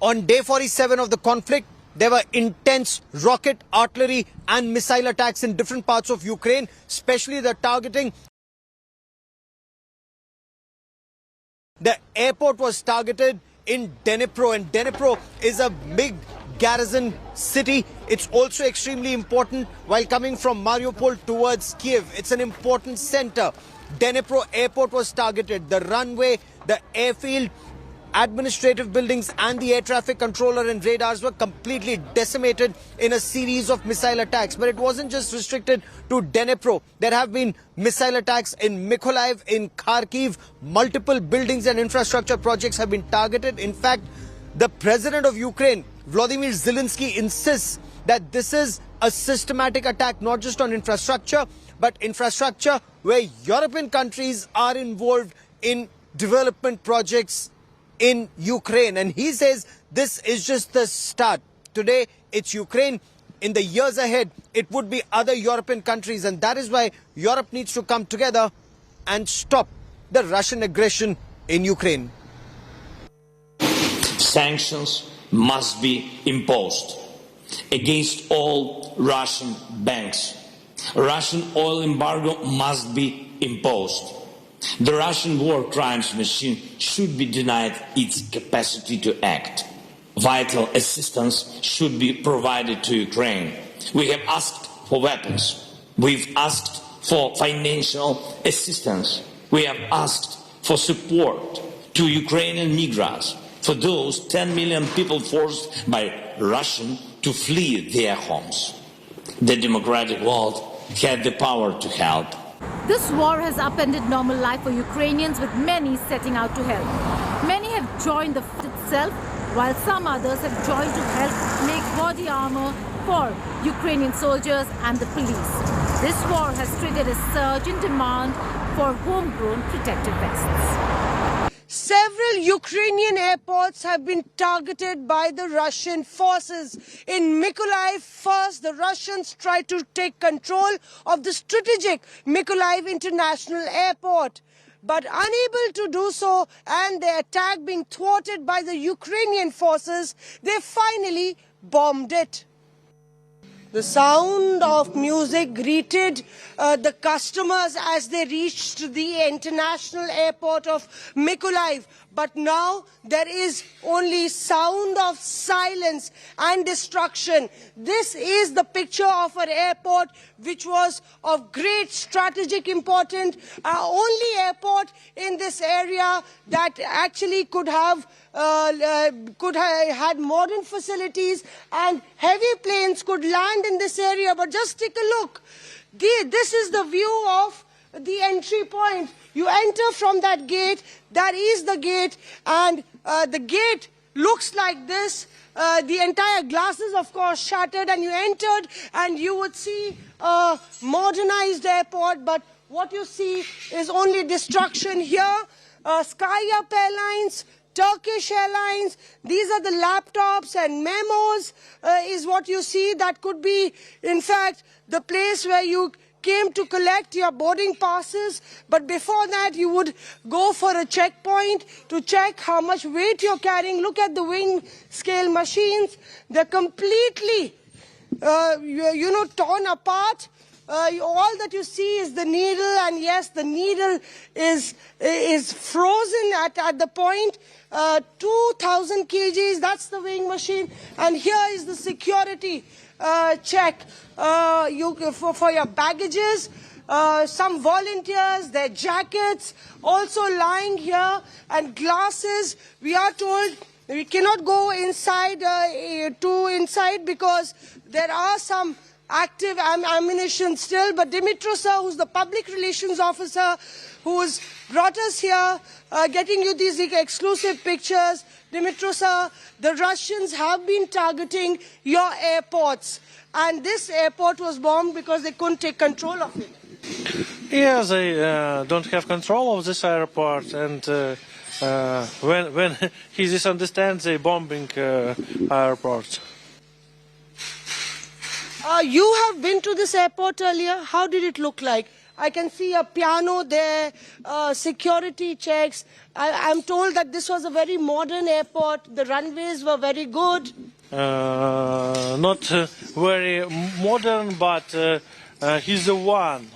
On day 47 of the conflict, there were intense rocket, artillery and missile attacks in different parts of Ukraine, especially the targeting. The airport was targeted in Dnipro, and Dnipro is a big garrison city. It's also extremely important while coming from Mariupol towards Kiev. It's an important center. Dnipro airport was targeted. The runway, the airfield, administrative buildings and the air traffic controller and radars were completely decimated in a series of missile attacks. But it wasn't just restricted to Dnipro. There have been missile attacks in Mykolaiv, in Kharkiv. Multiple buildings and infrastructure projects have been targeted. In fact, the president of Ukraine, Volodymyr Zelensky, insists that this is a systematic attack not just on infrastructure, but infrastructure where European countries are involved in development projects in Ukraine. And he says this is just the start. Today it's Ukraine. In the years ahead, it would be other European countries. And that is why Europe needs to come together and stop the Russian aggression in Ukraine. Sanctions must be imposed against all Russian banks. Russian oil embargo must be imposed. The Russian war crimes machine should be denied its capacity to act. Vital assistance should be provided to Ukraine. We have asked for weapons. We've asked for financial assistance. We have asked for support to Ukrainian migrants, for those 10 million people forced by Russia to flee their homes. The democratic world had the power to help. This war has upended normal life for Ukrainians, with many setting out to help. Many have joined the fight itself, while some others have joined to help make body armor for Ukrainian soldiers and the police. This war has triggered a surge in demand for homegrown protective vests. Several Ukrainian airports have been targeted by the Russian forces. In Mykolaiv, first the Russians tried to take control of the strategic Mykolaiv International Airport. But unable to do so and their attack being thwarted by the Ukrainian forces, they finally bombed it. The sound of music greeted the customers as they reached the international airport of Mykolaiv. But now there is only sound of silence and destruction. This is the picture of an airport which was of great strategic importance. Only airport in this area that actually could have had modern facilities and heavy planes could land in this area. But just take a look. This is the view of the entry point. You enter from that gate. That is the gate, and the gate looks like this. The entire glass is of course shattered, and you entered and you would see a modernized airport, but what you see is only destruction here. SkyUp Airlines, Turkish Airlines, these are the laptops and memos is what you see. That could be, in fact, the place where you came to collect your boarding passes. But before that, you would go for a checkpoint to check how much weight you're carrying. Look at the wing scale machines. They're completely, torn apart. All that you see is the needle, and yes, the needle is frozen at the point. 2,000 kgs, that's the weighing machine. And here is the security check for your baggages. Some volunteers, their jackets also lying here, and glasses. We are told we cannot go inside because there are some active ammunition still. But Dimitro sir, who's the public relations officer, who's brought us here, getting you these exclusive pictures. Dimitro sir, the Russians have been targeting your airports, and this airport was bombed because they couldn't take control of it. Yes, they don't have control of this airport, and when he misunderstands, they bombing airports. You have been to this airport earlier. How did it look like? I can see a piano there, security checks. I'm told that this was a very modern airport. The runways were very good. Not very modern, but he's the one.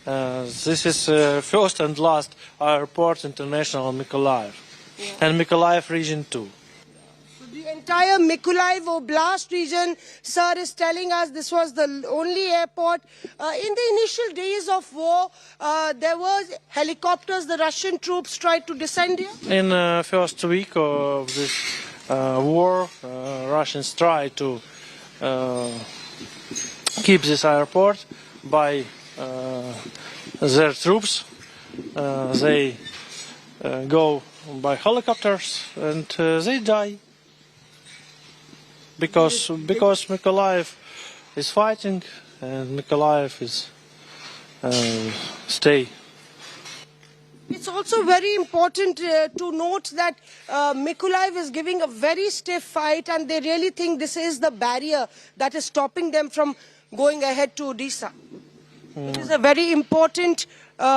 This is first and last airport international Mykolaiv, and Mykolaiv region too. The entire Mykolaiv Oblast region, sir, is telling us this was the only airport. In the initial days of war, there were helicopters. The Russian troops tried to descend here. In first week of this war, Russians tried to keep this airport by their troops. They go by helicopters and they die. Because Mykolaiv is fighting and Mykolaiv is stay. It's also very important to note that Mykolaiv is giving a very stiff fight, and they really think this is the barrier that is stopping them from going ahead to Odisha. It is a very important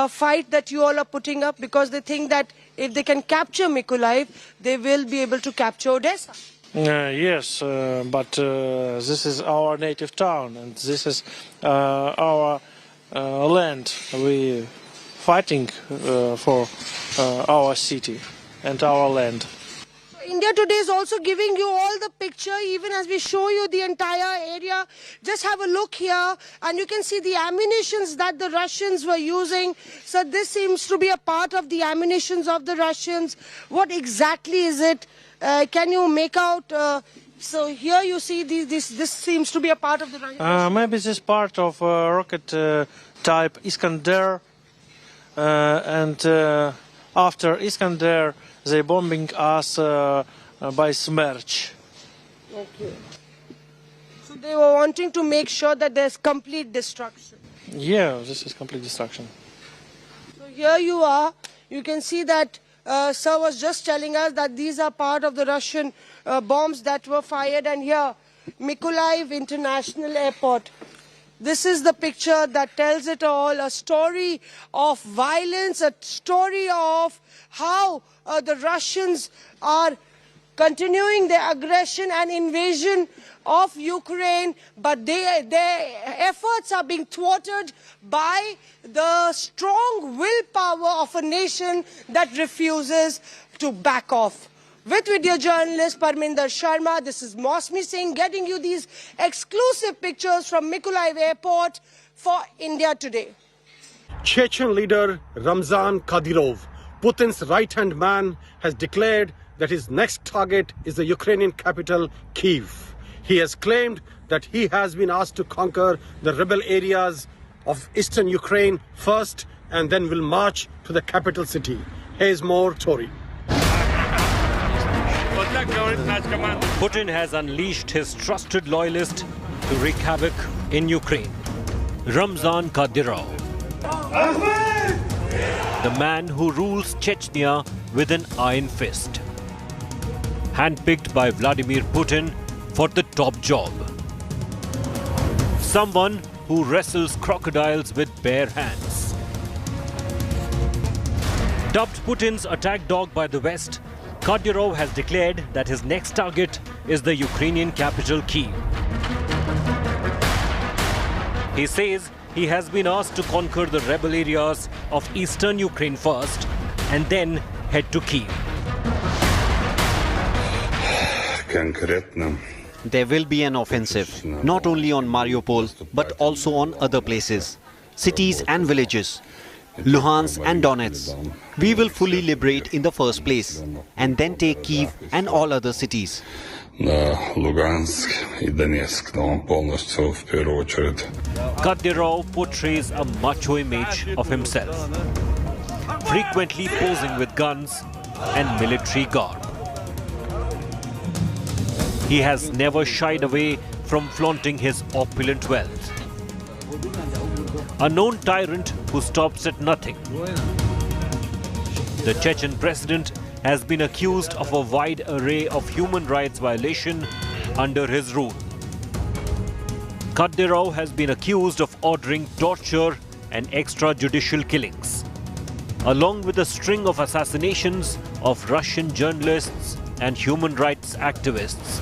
fight that you all are putting up, because they think that if they can capture Mykolaiv, they will be able to capture Odessa. Yes, but this is our native town, and this is our land. We fighting for our city and our land. India Today is also giving you all the picture, even as we show you the entire area. Just have a look here, and you can see the ammunitions that the Russians were using. So this seems to be a part of the ammunitions of the Russians. What exactly is it? Can you make out? So here you see this seems to be a part of the Russians. Maybe this is part of rocket type Iskander, and after Iskander, they bombing us by Smerch. Okay. So they were wanting to make sure that there's complete destruction. Yeah, this is complete destruction. So here you are. You can see that sir was just telling us that these are part of the Russian bombs that were fired. And here, Mykolaiv International Airport. This is the picture that tells it all, a story of violence, a story of how the Russians are continuing their aggression and invasion of Ukraine, but their efforts are being thwarted by the strong willpower of a nation that refuses to back off. With video journalist Parminder Sharma, this is Mosmi Singh getting you these exclusive pictures from Mykolaiv Airport for India Today. Chechen leader Ramzan Kadyrov, Putin's right-hand man, has declared that his next target is the Ukrainian capital, Kyiv. He has claimed that he has been asked to conquer the rebel areas of eastern Ukraine first and then will march to the capital city. Here's more story. Putin has unleashed his trusted loyalist to wreak havoc in Ukraine. Ramzan Kadyrov, the man who rules Chechnya with an iron fist. Handpicked by Vladimir Putin for the top job. Someone who wrestles crocodiles with bare hands. Dubbed Putin's attack dog by the West, Kadyrov has declared that his next target is the Ukrainian capital Kyiv. He says he has been asked to conquer the rebel areas of eastern Ukraine first and then head to Kyiv. There will be an offensive, not only on Mariupol, but also on other places, cities and villages, Luhansk and Donetsk. We will fully liberate in the first place, and then take Kyiv and all other cities. Kadyrov portrays a macho image of himself, frequently posing with guns and military garb. He has never shied away from flaunting his opulent wealth. A known tyrant who stops at nothing. The Chechen president has been accused of a wide array of human rights violations under his rule. Kadyrov has been accused of ordering torture and extrajudicial killings, along with a string of assassinations of Russian journalists and human rights activists.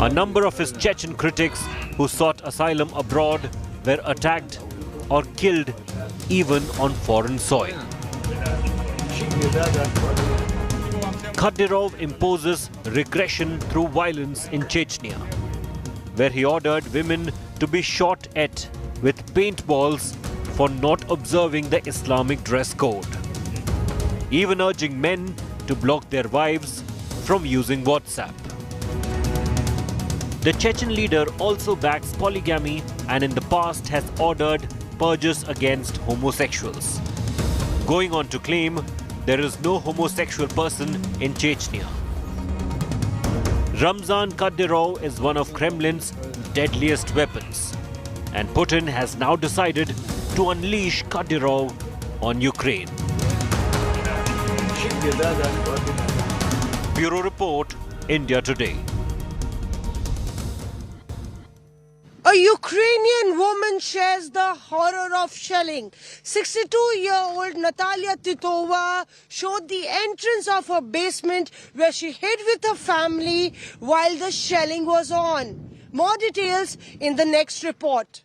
A number of his Chechen critics who sought asylum abroad were attacked or killed even on foreign soil. Kadyrov imposes regression through violence in Chechnya, where he ordered women to be shot at with paintballs for not observing the Islamic dress code, even urging men to block their wives from using WhatsApp. The Chechen leader also backs polygamy and in the past has ordered purges against homosexuals, going on to claim there is no homosexual person in Chechnya. Ramzan Kadyrov is one of Kremlin's deadliest weapons, and Putin has now decided to unleash Kadyrov on Ukraine. Bureau Report, India Today. A Ukrainian woman shares the horror of shelling. 62-year-old Natalia Titova showed the entrance of her basement where she hid with her family while the shelling was on. More details in the next report.